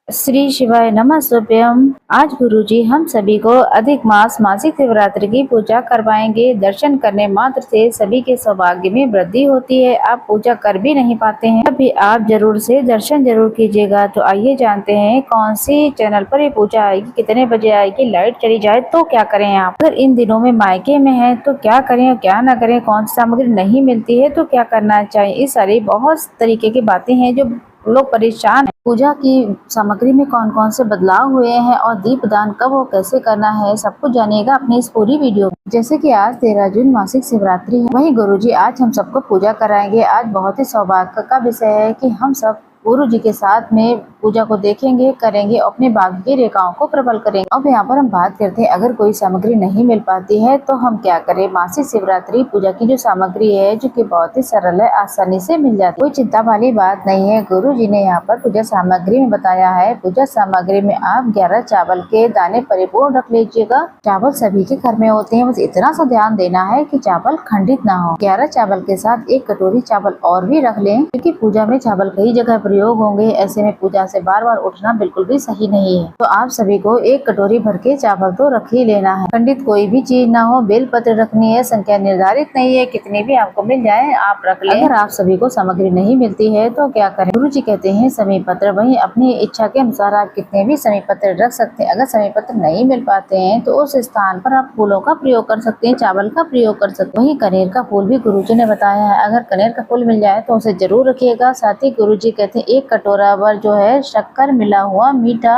श्री शिवाय नमः शुभ्यम। आज गुरुजी हम सभी को अधिक मास मासिक शिवरात्रि की पूजा करवाएंगे। दर्शन करने मात्र से सभी के सौभाग्य में वृद्धि होती है। आप पूजा कर भी नहीं पाते हैं तभी आप जरूर से दर्शन जरूर कीजिएगा। तो आइए जानते हैं कौन सी चैनल पर ये पूजा आएगी, कितने बजे आएगी, लाइट चली जाए तो क्या करें। आप अगर इन दिनों में मायके में है तो क्या करें और क्या ना करें, कौन सी सामग्री नहीं मिलती है तो क्या करना चाहिए। इस सारी बहुत तरीके की बातें हैं जो लोग परेशान हैं। पूजा की सामग्री में कौन कौन से बदलाव हुए हैं और दीप दान कब और कैसे करना है, सब कुछ जानिएगा अपनी इस पूरी वीडियो में। जैसे कि आज 13 जून मासिक शिवरात्रि है, वहीं गुरुजी आज हम सबको पूजा कराएंगे। आज बहुत ही सौभाग्य का विषय है कि हम सब गुरु जी के साथ में पूजा को देखेंगे, करेंगे, अपने भाग्य की रेखाओं को प्रबल करेंगे। अब यहाँ पर हम बात करते हैं अगर कोई सामग्री नहीं मिल पाती है तो हम क्या करें। मासिक शिवरात्रि पूजा की जो सामग्री है जो कि बहुत ही सरल है, आसानी से मिल जाती है, कोई चिंता वाली बात नहीं है। गुरु जी ने यहाँ पर पूजा सामग्री में बताया है। पूजा सामग्री में आप 11 चावल के दाने परिपूर्ण रख लीजिएगा। चावल सभी के घर में होते हैं, बस इतना सा ध्यान देना है कि चावल खंडित ना हो। 11 चावल के साथ 1 कटोरी चावल और भी रख लें, क्योंकि पूजा में चावल कई जगह प्रयोग होंगे। ऐसे में पूजा से बार बार उठना बिल्कुल भी सही नहीं है। तो आप सभी को 1 कटोरी भर के चावल तो रख ही लेना है। खंडित कोई भी चीज ना हो। बेल पत्र रखनी है, संख्या निर्धारित नहीं है, कितने भी आपको मिल जाए आप रख लें। अगर आप सभी को सामग्री नहीं मिलती है तो क्या करें। गुरु जी कहते हैं समी पत्र, वहीं अपनी इच्छा के अनुसार आप कितने भी समी पत्र रख सकते हैं। अगर समी पत्र नहीं मिल पाते हैं तो उस स्थान पर आप फूलों का प्रयोग कर सकते हैं, चावल का प्रयोग कर सकते हैं। वहीं कनेर का फूल भी गुरु जी ने बताया है, अगर कनेर का फूल मिल जाए तो उसे जरूर रखिएगा। साथ ही गुरु जी कहते हैं 1 कटोरा भर जो है शक्कर मिला हुआ मीठा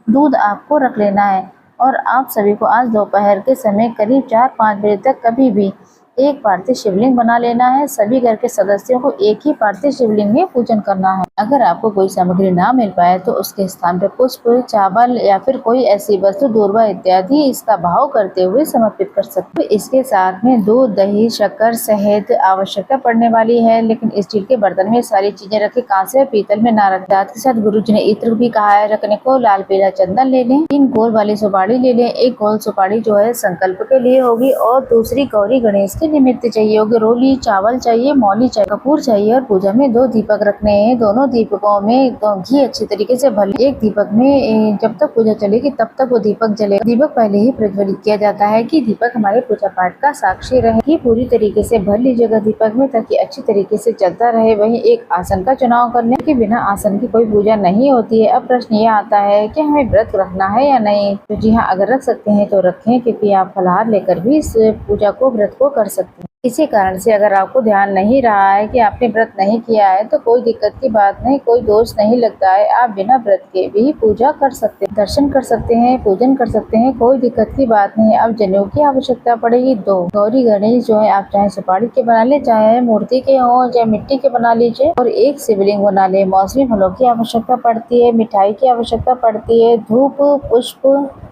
दूध आपको रख लेना है। और आप सभी को आज दोपहर के समय करीब 4-5 बजे तक कभी भी एक पार्थिव शिवलिंग बना लेना है। सभी घर के सदस्यों को एक ही पार्थिव शिवलिंग में पूजन करना है। अगर आपको कोई सामग्री ना मिल पाए तो उसके स्थान पर पुष्प, चावल या फिर कोई ऐसी वस्तु दूर्वा इत्यादि इसका भाव करते हुए समर्पित कर सकते हैं। इसके साथ में दूध, दही, शक्कर, शहद आवश्यकता पड़ने वाली है, लेकिन स्टील के बर्तन में सारी चीजें रखे, कांसे और पीतल में ना रखें। साथ के साथ गुरु जी ने इत्र भी कहा है रखने को। लाल पीला चंदन ले लें, 3 गोल वाली सुपारी ले लें। 1 गोल सुपारी जो है संकल्प के लिए होगी और दूसरी गौरी गणेश के निमित्त चाहिए होगी। रोली चावल चाहिए, मौली चाहिए, कपूर चाहिए और पूजा में 2 दीपक रखने हैं। दोनों दीपकों में घी अच्छी तरीके से भर। एक दीपक में जब तक पूजा चलेगी तब तक वो दीपक जलेगा। दीपक पहले ही प्रज्वलित किया जाता है कि दीपक हमारे पूजा पाठ का साक्षी रहे। घी पूरी तरीके से भर लीजिएगा दीपक में ताकि अच्छी तरीके से जलता रहे। वहीं एक आसन का चुनाव कर लें कि बिना आसन की कोई पूजा नहीं होती है। अब प्रश्न ये आता है कि हमें व्रत रखना है या नहीं। तो जी हाँ, अगर रख सकते हैं तो रखें, क्योंकि आप फलाहार लेकर भी इस पूजा को, व्रत को कर सकते हैं। इसी कारण से अगर आपको ध्यान नहीं रहा है कि आपने व्रत नहीं किया है तो कोई दिक्कत की बात नहीं, कोई दोष नहीं लगता है। आप बिना व्रत के भी पूजा कर सकते हैं, दर्शन कर सकते हैं, पूजन कर सकते हैं, कोई दिक्कत की बात नहीं है। अब जनेऊ की आवश्यकता पड़ेगी 2। गौरी गणेश जो है आप चाहे सुपारी के बना ले, चाहे मूर्ति के हो, चाहे मिट्टी के बना लीजिए, और 1 शिवलिंग बना ले। मौसमी फलों की आवश्यकता पड़ती है, मिठाई की आवश्यकता पड़ती है, धूप, पुष्प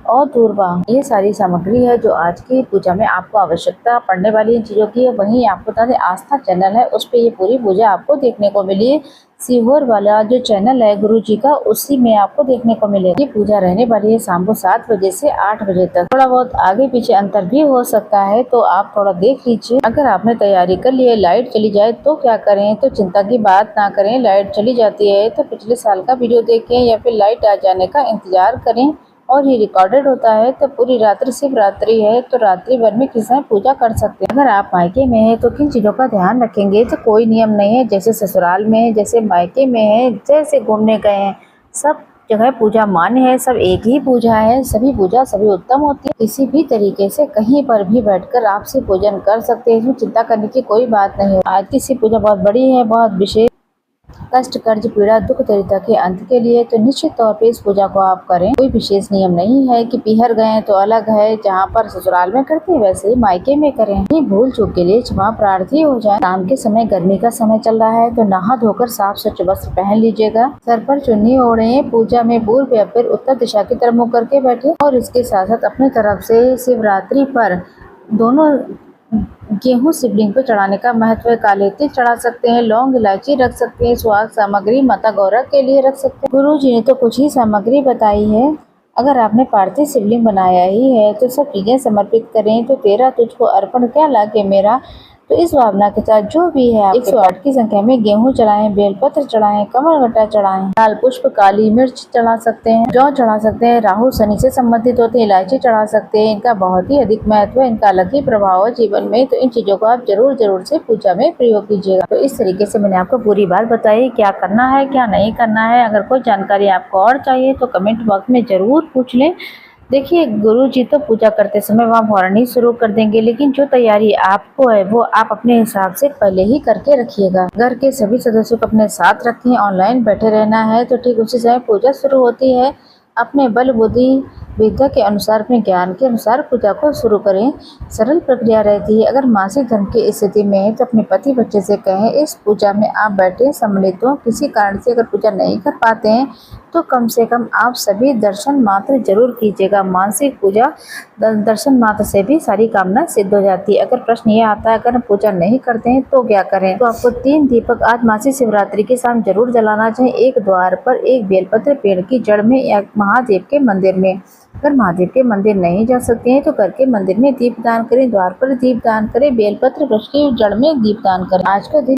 और दूर्वा, ये सारी सामग्री है जो आज की पूजा में आपको आवश्यकता पड़ने वाली चीजों की है। वहीं आपको बता दें आस्था चैनल है, उस पे ये पूरी पूजा आपको देखने को मिली है। सीहोर वाला जो चैनल है गुरु जी का, उसी में आपको देखने को मिलेगी। ये पूजा रहने वाली है शाम को 7 बजे से 8 बजे तक। थोड़ा बहुत आगे पीछे अंतर भी हो सकता है तो आप थोड़ा देख लीजिए। अगर आपने तैयारी कर ली है, लाइट चली जाए तो क्या करें, तो चिंता की बात ना करें। लाइट चली जाती है तो पिछले साल का वीडियो देखें या फिर लाइट आ जाने का इंतजार करें। और ये रिकॉर्डेड होता है तो पूरी रात्रि शिवरात्रि है तो रात्रि भर में किसी पूजा कर सकते हैं। अगर आप मायके में है तो किन चीजों का ध्यान रखेंगे, तो कोई नियम नहीं है। जैसे ससुराल में है, जैसे मायके में है, जैसे घूमने गए हैं, सब जगह पूजा मान्य है। सब एक ही पूजा है, सभी पूजा सभी उत्तम होती है। किसी भी तरीके से कहीं पर भी बैठकर आप शिव पूजन कर सकते हैं, इसमें चिंता करने की कोई बात नहीं है। आज की शिव पूजा बहुत बड़ी है, बहुत विशेष। कष्ट, कर्ज, पीड़ा, दुख, दरिद्रता के अंत के लिए तो निश्चित तौर पे इस पूजा को आप करें। कोई विशेष नियम नहीं है कि पीहर गए तो अलग है, जहाँ पर ससुराल में करते हैं वैसे ही मायके में करें। ये भूल चूक के लिए क्षमा प्रार्थी हो जाए। शाम के समय गर्मी का समय चल रहा है तो नहा धोकर साफ स्वच्छ वस्त्र पहन लीजिएगा। सर पर चुन्नी ओढ़े, पूजा में पूर्व या फिर उत्तर दिशा की तरफ मुँह करके बैठे। और इसके साथ साथ अपनी तरफ से शिवरात्रि पर दोनों गेहूं शिवलिंग पर चढ़ाने का महत्व है। काले तिल चढ़ा सकते हैं, लौंग इलायची रख सकते हैं, सुहाग सामग्री माता गौरा के लिए रख सकते हैं। गुरु जी ने तो कुछ ही सामग्री बताई है। अगर आपने पार्थिव शिवलिंग बनाया ही है तो सब चीजें समर्पित करें। तो तेरा तुझको अर्पण क्या लागे मेरा, तो इस भावना के साथ जो भी है 108 की संख्या में गेहूं चढ़ाएं, बेलपत्र चढ़ाएं, कमलगट्टा चढ़ाएं, लाल पुष्प, काली मिर्च चढ़ा सकते हैं, जौ चढ़ा सकते हैं। राहु शनि से संबंधित होते हैं, इलायची चढ़ा सकते हैं। इनका बहुत ही अधिक महत्व है, इनका अलग ही प्रभाव है जीवन में। तो इन चीजों को आप जरूर से पूजा में प्रयोग कीजिएगा। तो इस तरीके से मैंने आपको पूरी बात बताई, क्या करना है क्या नहीं करना है। अगर कोई जानकारी आपको और चाहिए तो कमेंट बॉक्स में जरूर पूछ लें। देखिए, गुरु जी तो पूजा करते समय वहाँ फौरन ही शुरू कर देंगे, लेकिन जो तैयारी आपको है वो आप अपने हिसाब से पहले ही करके रखिएगा। घर के सभी सदस्यों को अपने साथ रखें। ऑनलाइन बैठे रहना है तो ठीक उसी समय पूजा शुरू होती है। अपने बल बुद्धि विद्या के अनुसार, अपने ज्ञान के अनुसार पूजा को शुरू करें। सरल प्रक्रिया रहती है। अगर मासिक धर्म की स्थिति में है तो अपने पति बच्चे से कहें इस पूजा में आप बैठे सम्मिलित हो। किसी कारण से अगर पूजा नहीं कर पाते हैं तो कम से कम आप सभी दर्शन मात्र जरूर कीजिएगा। मानसिक पूजा दर्शन मात्र से भी सारी कामना सिद्ध हो जाती है। अगर प्रश्न ये आता है अगर हम पूजा नहीं करते हैं तो क्या करें, तो आपको 3 दीपक आज मासिक शिवरात्रि के शाम जरूर जलाना चाहिए। एक द्वार पर, एक बेलपत्र पेड़ की जड़ में या महादेव के मंदिर में। अगर महादेव के मंदिर नहीं जा सकते हैं तो घर के मंदिर में दीप दान करें, द्वार पर दीप दान करें, बेलपत्र वृक्ष की जड़ में दीप दान करें। आज का दिन